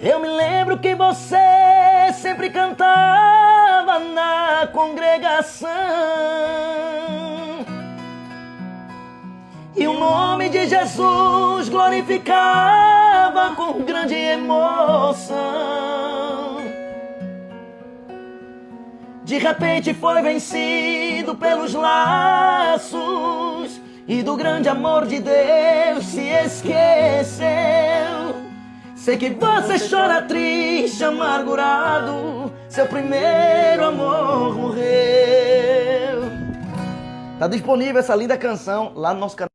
Eu me lembro que você sempre cantava na congregação e o nome de Jesus glorificava com grande emoção. De repente foi vencido pelos laços e do grande amor de Deus se esqueceu. Sei que você chora triste, amargurado, seu primeiro amor morreu. Tá disponível essa linda canção lá no nosso canal.